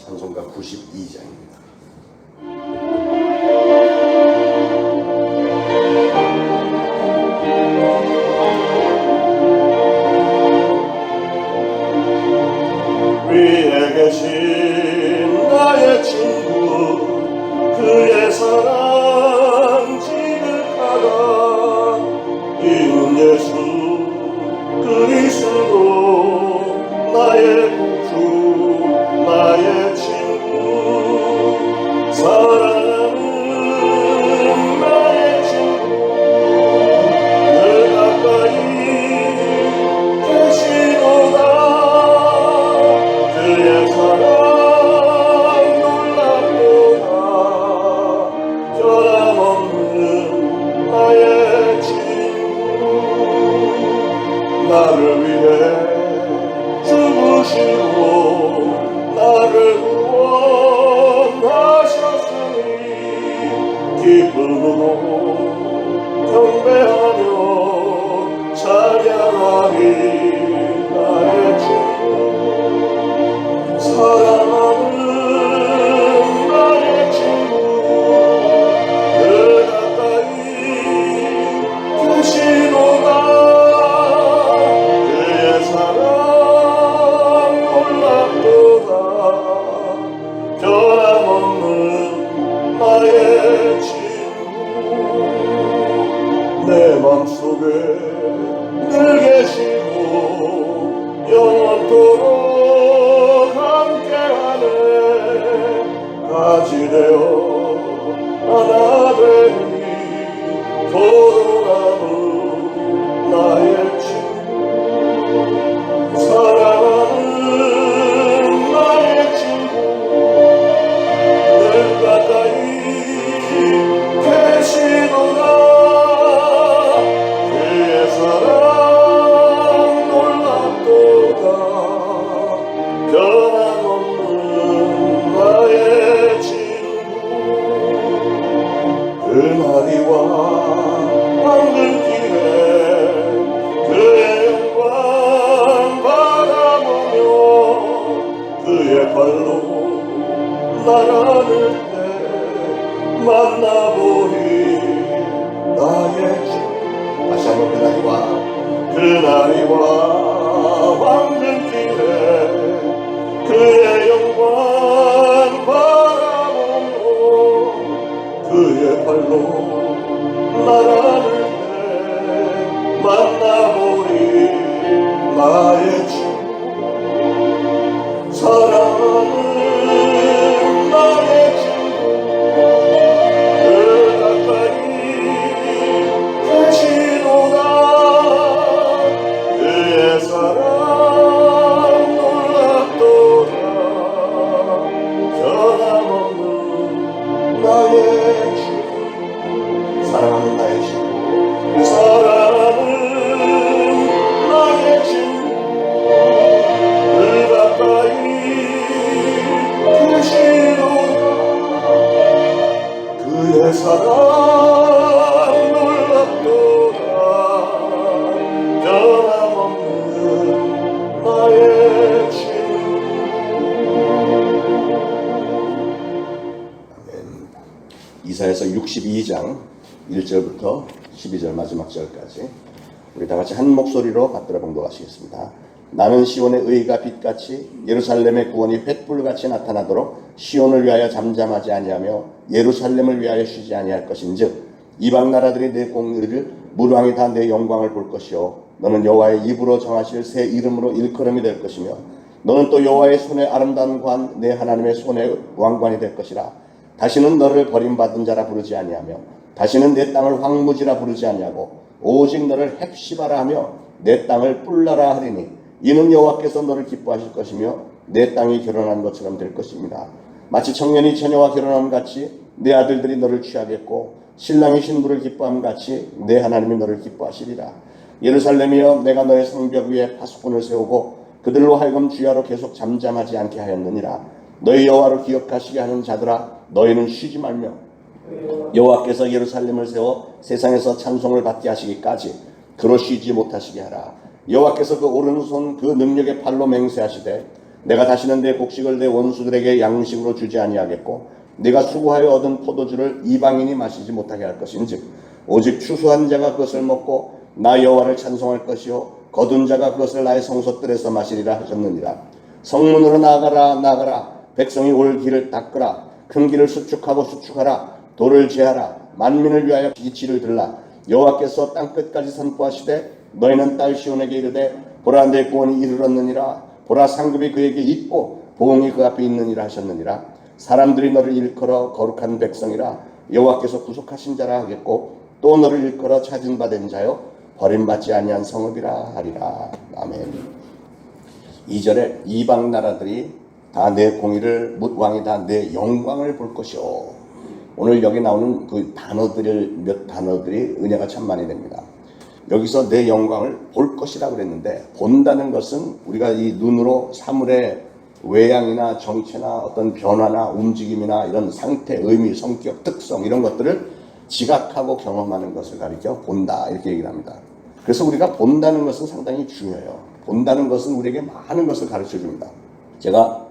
찬송가 92장입니다. 위에 계신 나의 친구, 그의 사랑 지극하다. 이은 예수 그리스도 나의 주, 나의 친구, 사랑하는 나의 친구, 늘 가까이 계시도다. 그의 사랑 놀랍도다. 변함없는 나의 친구, 나를 위해 죽으시고 나를 구원하셨으니 기쁨으로 경배하며 찬양하리. 나의 친구, 사랑하는 나의 친구, 늘 가까이 계시도다. 그의 사랑 놀랍도다. 변함없는 나의 친구, 내 맘속에 늘 계시고 영원토록 함께하네. 가지 되어 하나 되니 돌아오는 나의 친구, 사랑하는 나의 친구, 늘 가까이 계시도다. 그의 사랑 놀랍도다. 변함없는 나의 친구, 그날이 와 황금길에 그의 영광 바라보며 그의 발로 날아들 때 만나보리. 나의 친구, 다시 한번 그날이 와 황금길에 그의 영광 바라보며 그의 발로 날아들 때 만나보리. 나의 친구, 사랑하는 나의 친구, 늘 가까이 계시도다. 그의 사랑 놀랍도다. 변함없는 나의 친구, 사랑하는 나의 친구, 사랑하는 나의 친구, 늘 가까이 계시도다. 그의 사랑 놀랍도다. 변함없는 나의 친구. 이사야서 62장 1절부터 12절 마지막 절까지 우리 다 같이 한 목소리로 받들어 봉독하시겠습니다. 나는 시온의 의가 빛같이 예루살렘의 구원이 횃불같이 나타나도록 시온을 위하여 잠잠하지 아니하며 예루살렘을 위하여 쉬지 아니할 것인즉 이방 나라들이 내 공의를 무방이 다 내 영광을 볼 것이요 너는 여호와의 입으로 정하실 새 이름으로 일컬음이 될 것이며 너는 또 여호와의 손에 아름다운 관 내 하나님의 손에 왕관이 될 것이라. 다시는 너를 버림받은 자라 부르지 아니하며 다시는 내 땅을 황무지라 부르지 아니하고 오직 너를 헵시바라 하며 내 땅을 뿔라라 하리니 이는 여호와께서 너를 기뻐하실 것이며 내 땅이 결혼한 것처럼 될 것입니다. 마치 청년이 처녀와 결혼함 같이 내 아들들이 너를 취하겠고 신랑이 신부를 기뻐함 같이 내 하나님이 너를 기뻐하시리라. 예루살렘이여 내가 너의 성벽 위에 파수꾼을 세우고 그들로 하여금 주야로 계속 잠잠하지 않게 하였느니라. 너희 여호와를 기억하시게 하는 자들아 너희는 쉬지 말며 여호와께서 예루살렘을 세워 세상에서 찬송을 받게 하시기까지 그로 쉬지 못하시게 하라. 여호와께서 그 오른손 그 능력의 팔로 맹세하시되 내가 다시는 내 곡식을 내 원수들에게 양식으로 주지 아니하겠고 내가 수고하여 얻은 포도주를 이방인이 마시지 못하게 할 것인즉 오직 추수한 자가 그것을 먹고 나 여호와를 찬송할 것이요 거둔 자가 그것을 나의 성소들에서 마시리라 하셨느니라. 성문으로 나아가라 나아가라. 백성이 올 길을 닦으라. 큰 길을 수축하고 수축하라. 돌을 제하라. 만민을 위하여 이치를 들라. 여호와께서 땅끝까지 선포하시되 너희는 딸 시온에게 이르되 보라 내 구원이 이르렀느니라. 보라 상급이 그에게 있고 보응이 그 앞에 있느니라 하셨느니라. 사람들이 너를 일컬어 거룩한 백성이라 여호와께서 구속하신 자라 하겠고 또 너를 일컬어 찾은 바 된 자요 버림받지 아니한 성읍이라 하리라. 아멘. 2절에 이방 나라들이 다 내 공의를 묻 왕이 다 내 영광을 볼 것이오. 오늘 여기 나오는 그 몇 단어들이 은혜가 참 많이 됩니다. 여기서 내 영광을 볼 것이라 그랬는데 본다는 것은 우리가 이 눈으로 사물의 외양이나 정체나 어떤 변화나 움직임이나 이런 상태, 의미, 성격, 특성 이런 것들을 지각하고 경험하는 것을 가리켜 본다 이렇게 얘기를 합니다. 그래서 우리가 본다는 것은 상당히 중요해요. 본다는 것은 우리에게 많은 것을 가르쳐 줍니다. 제가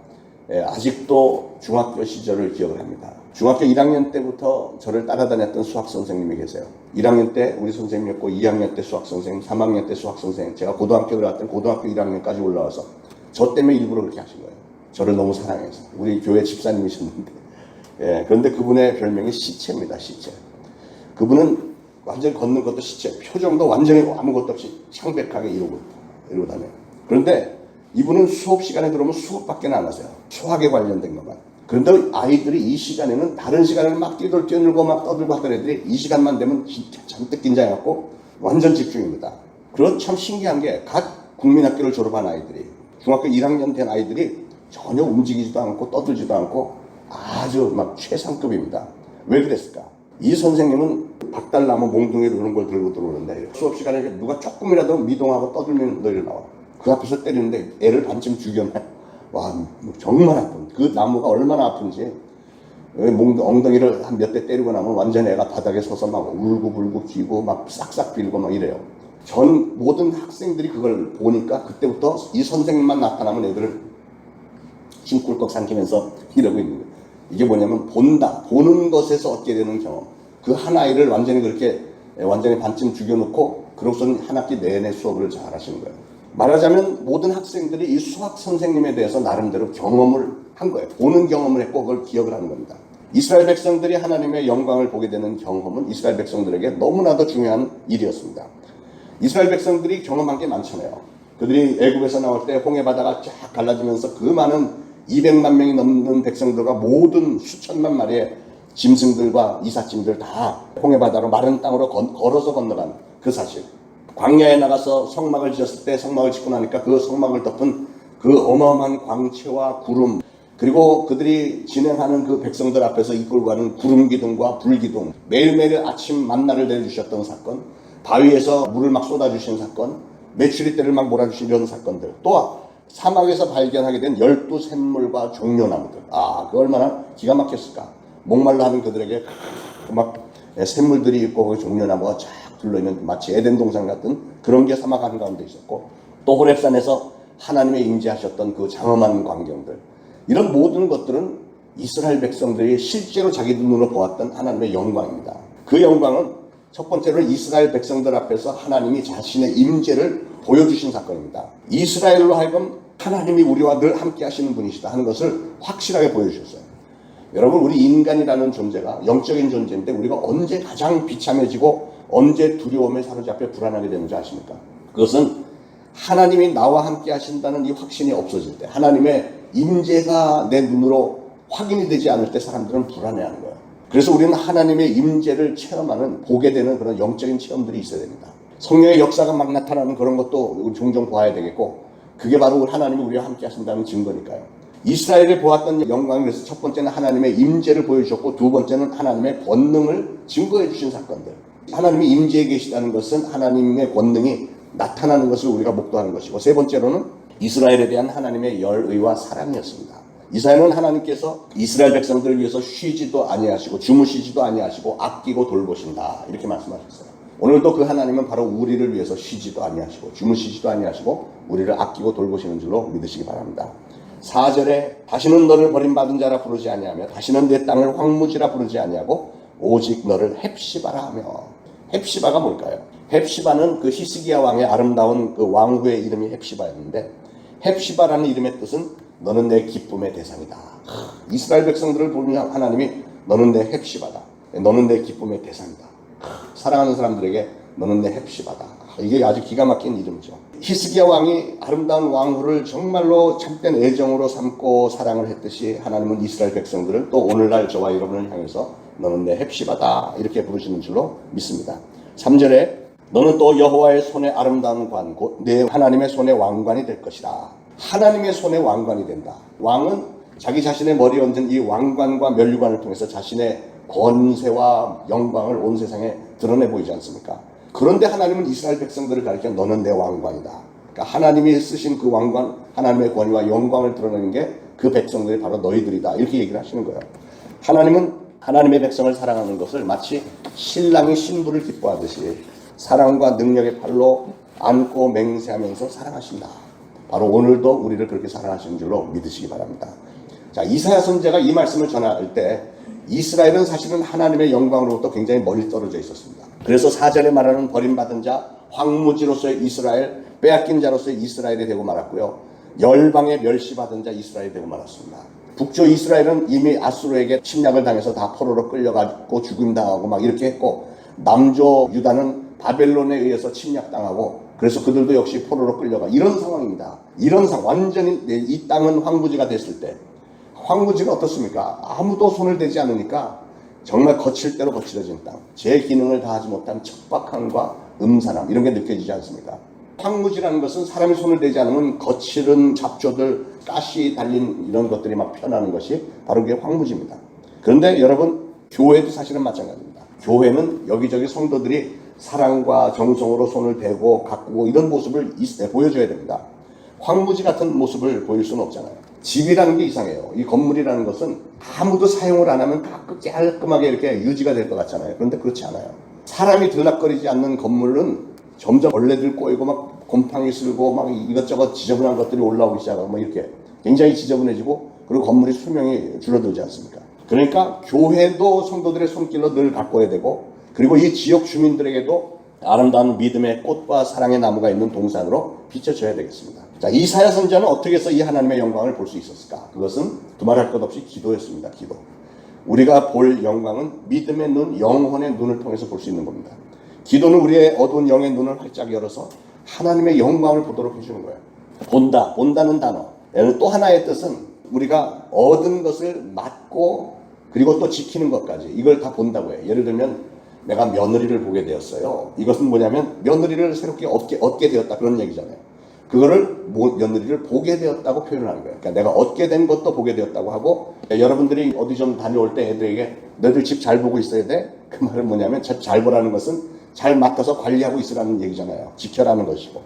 아직도 중학교 시절을 기억을 합니다. 중학교 1학년 때부터 저를 따라다녔던 수학 선생님이 계세요. 1학년 때 우리 선생님이었고 2학년 때 수학 선생님, 3학년 때 수학 선생님, 제가 고등학교 들어갔던 고등학교 1학년까지 올라와서 저 때문에 일부러 그렇게 하신 거예요. 저를 너무 사랑해서. 우리 교회 집사님이셨는데 그런데 그분의 별명이 시체입니다. 시체. 그분은 완전히 걷는 것도 시체, 표정도 완전히 아무것도 없이 창백하게 이러고 다녀요. 그런데 이분은 수업 시간에 들어오면 수업밖에 안 하세요. 수학에 관련된 것만. 그런데 아이들이 이 시간에는 다른 시간에는 막 뛰놀고 막 떠들고 하던 애들이 이 시간만 되면 진짜 잔뜩 긴장해갖고 완전 집중입니다. 그런 참 신기한 게 각 국민학교를 졸업한 아이들이 중학교 1학년 된 아이들이 전혀 움직이지도 않고 떠들지도 않고 아주 막 최상급입니다. 왜 그랬을까? 이 선생님은 박달나무 몽둥이로 그런 걸 들고 들어오는데 수업 시간에 누가 조금이라도 미동하고 떠들면 너희를 나와. 그 앞에서 때리는데 애를 반쯤 죽여놔. 와, 정말 아픈. 그 나무가 얼마나 아픈지 엉덩이를 한 몇 대 때리고 나면 완전 애가 바닥에 서서 막 울고불고 기고 막 싹싹 빌고 막 이래요. 전 모든 학생들이 그걸 보니까 그때부터 이 선생님만 나타나면 애들을 힘 꿀꺽 삼키면서 이러고 있는 거예요. 이게 뭐냐면 본다. 보는 것에서 얻게 되는 경험. 그 한 아이를 완전히 그렇게 완전히 반쯤 죽여놓고 그로서는 한 학기 내내 수업을 잘 하시는 거예요. 말하자면 모든 학생들이 이 수학 선생님에 대해서 나름대로 경험을 한 거예요. 보는 경험을 했고 그걸 기억을 하는 겁니다. 이스라엘 백성들이 하나님의 영광을 보게 되는 경험은 이스라엘 백성들에게 너무나도 중요한 일이었습니다. 이스라엘 백성들이 경험한 게 많잖아요. 그들이 애굽에서 나올 때 홍해 바다가 쫙 갈라지면서 그 많은 200만 명이 넘는 백성들과 모든 수천만 마리의 짐승들과 이삿짐들 다 홍해 바다로 마른 땅으로 걸어서 건너간 그 사실. 광야에 나가서 성막을 지었을 때 성막을 짓고 나니까 그 성막을 덮은 그 어마어마한 광채와 구름, 그리고 그들이 진행하는 그 백성들 앞에서 이끌고 가는 구름 기둥과 불 기둥, 매일매일 아침 만나를 내려주셨던 사건, 바위에서 물을 막 쏟아주신 사건, 메추리 떼를 막 몰아주신 이런 사건들, 또 사막에서 발견하게 된 12샘물과 종려나무들. 그 얼마나 기가 막혔을까. 목말라 하는 그들에게 막 샘물들이 있고 그 종려나무가 쫙 둘러있는 마치 에덴 동산 같은 그런 게 사막 한가운데 있었고, 또 호렙산에서 하나님의 임재하셨던 그 장엄한 광경들, 이런 모든 것들은 이스라엘 백성들이 실제로 자기 눈으로 보았던 하나님의 영광입니다. 그 영광은 첫 번째로 이스라엘 백성들 앞에서 하나님이 자신의 임재를 보여주신 사건입니다. 이스라엘로 하여금 하나님이 우리와 늘 함께 하시는 분이시다 하는 것을 확실하게 보여주셨어요. 여러분, 우리 인간이라는 존재가 영적인 존재인데 우리가 언제 가장 비참해지고 언제 두려움에 사로잡혀 불안하게 되는지 아십니까? 그것은 하나님이 나와 함께 하신다는 이 확신이 없어질 때, 하나님의 임재가 내 눈으로 확인이 되지 않을 때 사람들은 불안해하는 거예요. 그래서 우리는 하나님의 임재를 체험하는, 보게 되는 그런 영적인 체험들이 있어야 됩니다. 성령의 역사가 막 나타나는 그런 것도 우리 종종 보아야 되겠고, 그게 바로 하나님이 우리와 함께 하신다는 증거니까요. 이스라엘이 보았던 영광이, 그래서 첫 번째는 하나님의 임재를 보여주셨고, 두 번째는 하나님의 권능을 증거해 주신 사건들. 하나님이 임재해 계시다는 것은 하나님의 권능이 나타나는 것을 우리가 목도하는 것이고, 세 번째로는 이스라엘에 대한 하나님의 열의와 사랑이었습니다. 이사야는 하나님께서 이스라엘 백성들을 위해서 쉬지도 아니하시고 주무시지도 아니하시고 아끼고 돌보신다, 이렇게 말씀하셨어요. 오늘도 그 하나님은 바로 우리를 위해서 쉬지도 아니하시고 주무시지도 아니하시고 우리를 아끼고 돌보시는 줄로 믿으시기 바랍니다. 4절에 다시는 너를 버림받은 자라 부르지 아니하며 다시는 내 땅을 황무지라 부르지 아니하고 오직 너를 헵시바라 하며. 헵시바가 뭘까요? 헵시바는 그 히스기야 왕의 아름다운 그 왕후의 이름이 헵시바였는데, 헵시바라는 이름의 뜻은 너는 내 기쁨의 대상이다. 이스라엘 백성들을 보면 하나님이 너는 내 헵시바다, 너는 내 기쁨의 대상이다. 사랑하는 사람들에게 너는 내 헵시바다. 이게 아주 기가 막힌 이름이죠. 히스기야 왕이 아름다운 왕후를 정말로 참된 애정으로 삼고 사랑을 했듯이 하나님은 이스라엘 백성들을 또 오늘날 저와 여러분을 향해서 너는 내 헵시바다 이렇게 부르시는 줄로 믿습니다. 3절에 너는 또 여호와의 손에 아름다운 관, 곧 내 하나님의 손에 왕관이 될 것이다. 하나님의 손에 왕관이 된다. 왕은 자기 자신의 머리에 얹은 이 왕관과 면류관을 통해서 자신의 권세와 영광을 온 세상에 드러내 보이지 않습니까? 그런데 하나님은 이스라엘 백성들을 가리켜 너는 내 왕관이다. 그러니까 하나님이 쓰신 그 왕관, 하나님의 권위와 영광을 드러내는 게 그 백성들이 바로 너희들이다. 이렇게 얘기를 하시는 거예요. 하나님은 하나님의 백성을 사랑하는 것을 마치 신랑이 신부를 기뻐하듯이 사랑과 능력의 팔로 안고 맹세하면서 사랑하신다. 바로 오늘도 우리를 그렇게 사랑하시는 줄로 믿으시기 바랍니다. 자, 이사야 선지자가 이 말씀을 전할 때 이스라엘은 사실은 하나님의 영광으로부터 굉장히 멀리 떨어져 있었습니다. 그래서 4절에 말하는 버림받은 자, 황무지로서의 이스라엘, 빼앗긴 자로서의 이스라엘이 되고 말았고요. 열방에 멸시받은 자 이스라엘이 되고 말았습니다. 북쪽 이스라엘은 이미 아수르에게 침략을 당해서 다 포로로 끌려가고 죽임당하고 막 이렇게 했고, 남조 유다는 바벨론에 의해서 침략당하고 그래서 그들도 역시 포로로 끌려가 이런 상황입니다. 이런 상황, 완전히 이 땅은 황무지가 됐을 때, 황무지가 어떻습니까? 아무도 손을 대지 않으니까 정말 거칠 대로 거칠어진 땅, 제 기능을 다하지 못한 척박함과 음산함 이런 게 느껴지지 않습니까? 황무지라는 것은 사람이 손을 대지 않으면 거칠은 잡초들, 가시 달린 이런 것들이 막 펴나는 것이 바로 그게 황무지입니다. 그런데 여러분, 교회도 사실은 마찬가지입니다. 교회는 여기저기 성도들이 사랑과 정성으로 손을 대고 가꾸고 이런 모습을 보여줘야 됩니다. 황무지 같은 모습을 보일 수는 없잖아요. 집이라는 게 이상해요. 이 건물이라는 것은 아무도 사용을 안 하면 다 깔끔하게 이렇게 유지가 될 것 같잖아요. 그런데 그렇지 않아요. 사람이 들락거리지 않는 건물은 점점 벌레들 꼬이고 막 곰팡이 쓸고 막 이것저것 지저분한 것들이 올라오기 시작하고 막 이렇게 굉장히 지저분해지고, 그리고 건물이 수명이 줄어들지 않습니까? 그러니까 교회도 성도들의 손길로 늘 가꿔야 되고, 그리고 이 지역 주민들에게도 아름다운 믿음의 꽃과 사랑의 나무가 있는 동산으로 비춰줘야 되겠습니다. 자, 이사야 선지자는 어떻게 해서 이 하나님의 영광을 볼 수 있었을까? 그것은 두말할 것 없이 기도였습니다. 기도. 우리가 볼 영광은 믿음의 눈, 영혼의 눈을 통해서 볼 수 있는 겁니다. 기도는 우리의 어두운 영의 눈을 활짝 열어서 하나님의 영광을 보도록 해주는 거예요. 본다, 본다는 단어. 또 하나의 뜻은 우리가 얻은 것을 맡고 그리고 또 지키는 것까지, 이걸 다 본다고 해요. 예를 들면 내가 며느리를 보게 되었어요. 이것은 뭐냐면 며느리를 새롭게 얻게 되었다, 그런 얘기잖아요. 그거를 며느리를 보게 되었다고 표현하는 거예요. 그러니까 내가 얻게 된 것도 보게 되었다고 하고, 여러분들이 어디 좀 다녀올 때 애들에게 너희들 집 잘 보고 있어야 돼? 그 말은 뭐냐면 잘 보라는 것은 잘 맡아서 관리하고 있으라는 얘기잖아요. 지켜라는 것이고,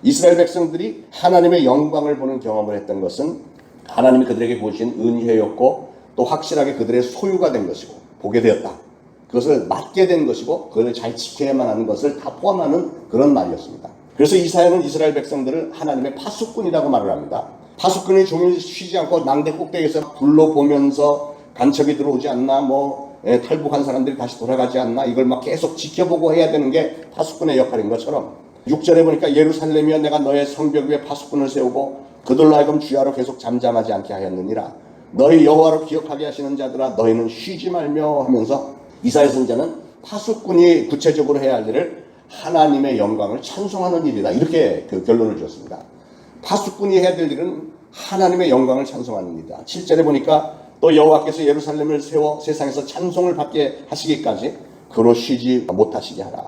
이스라엘 백성들이 하나님의 영광을 보는 경험을 했던 것은 하나님이 그들에게 보신 은혜였고 또 확실하게 그들의 소유가 된 것이고 보게 되었다. 그것을 맡게 된 것이고 그것을 잘 지켜야만 하는 것을 다 포함하는 그런 말이었습니다. 그래서 이사야는 이스라엘 백성들을 하나님의 파수꾼이라고 말을 합니다. 파수꾼이 종일 쉬지 않고 낭대 꼭대기에서 둘러보면서 간첩이 들어오지 않나, 탈북한 사람들이 다시 돌아가지 않나, 이걸 막 계속 지켜보고 해야 되는 게 파수꾼의 역할인 것처럼, 6절에 보니까 예루살렘이여 내가 너의 성벽 위에 파수꾼을 세우고 그들로 하여금 주야로 계속 잠잠하지 않게 하였느니라. 너희 여호와로 기억하게 하시는 자들아 너희는 쉬지 말며 하면서 이사야 선지자는 파수꾼이 구체적으로 해야 할 일을 하나님의 영광을 찬송하는 일이다, 이렇게 그 결론을 주었습니다. 파수꾼이 해야 될 일은 하나님의 영광을 찬송하는 일이다. 7절에 보니까 또 여호와께서 예루살렘을 세워 세상에서 찬송을 받게 하시기까지 그로 쉬지 못하시게 하라.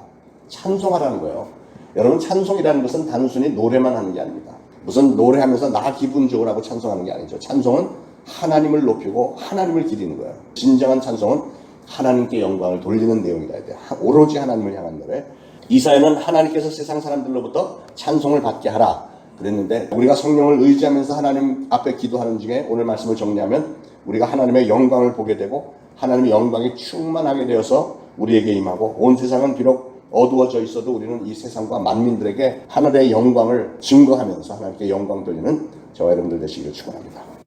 찬송하라는 거예요. 여러분, 찬송이라는 것은 단순히 노래만 하는 게 아닙니다. 무슨 노래하면서 나 기분 좋으라고 찬송하는 게 아니죠. 찬송은 하나님을 높이고 하나님을 기리는 거예요. 진정한 찬송은 하나님께 영광을 돌리는 내용이다. 오로지 하나님을 향한 노래. 이사야는 하나님께서 세상 사람들로부터 찬송을 받게 하라 그랬는데, 우리가 성령을 의지하면서 하나님 앞에 기도하는 중에 오늘 말씀을 정리하면 우리가 하나님의 영광을 보게 되고 하나님의 영광이 충만하게 되어서 우리에게 임하고, 온 세상은 비록 어두워져 있어도 우리는 이 세상과 만민들에게 하늘의 영광을 증거하면서 하나님께 영광 돌리는 저와 여러분들 되시기를 축원합니다.